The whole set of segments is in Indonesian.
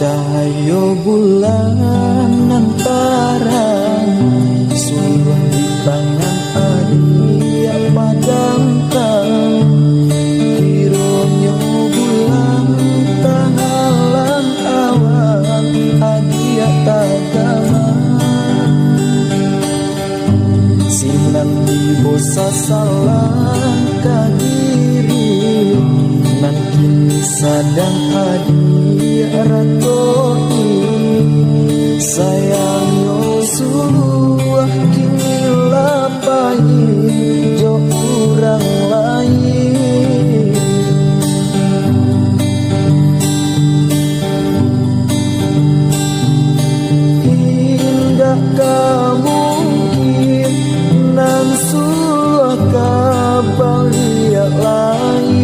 Cahaya bulan antara sulah di tangan adia padamkan. Kironyo bulan tangalan awan adia tagaman. Sinan di bosa salang kadiri nan kini sadang adia ratoi. Sayang yo suah kini lapai jo urang lain. Indah kamungkin nan suah kabalia lain.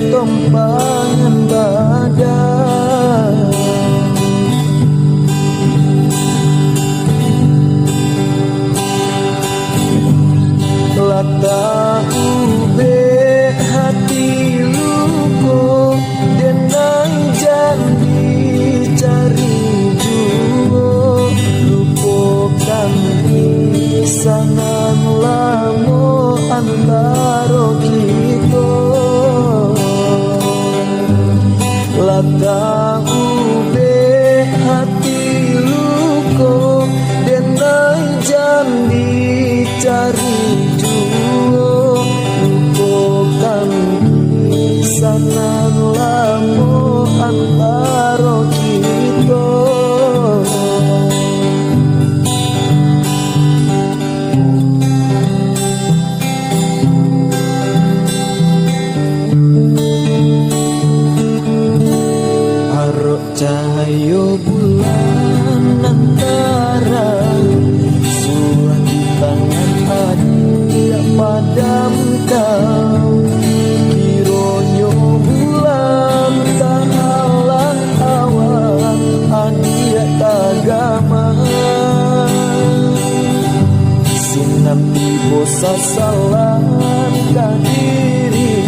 Tompangan badan lata ube hati luko denang janji cari juo lupakan pisangan lamo antaro kita. Lata ube hati luko denai janji cari juo lupakan pisanan lamo antaro kita. Cahaya bulan antara suah di tangan adia padamkan. Kironyo bulan tangalan awan adia tagaman. Sinan di bosa salan kadiri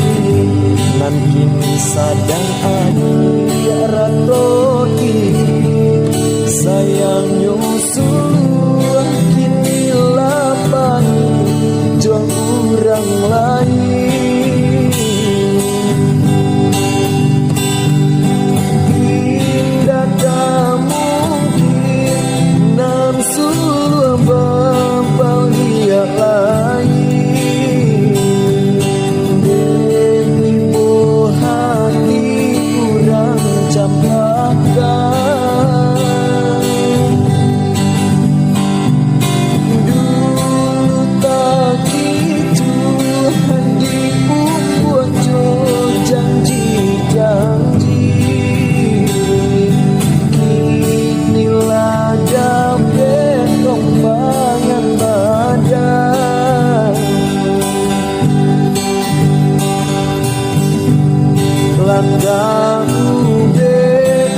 nan kini sadang adia ratoi. Sayang yo suah kini lapan juang urang lain. Indah kamungkin nan suah bahagia lain. Landa ube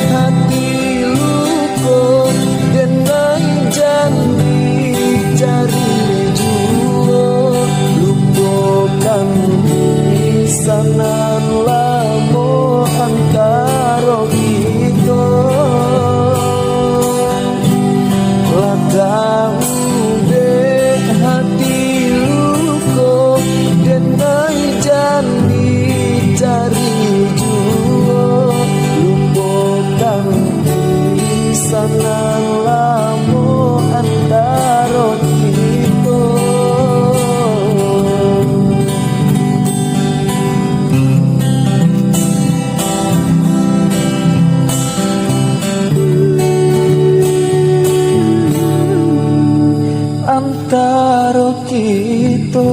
hati luko denai janji cari juo lupakan pisanan lamo antaro kita. Landa ube hati luko denai janji cari pisanan lamo antaro kita. Antaro kita.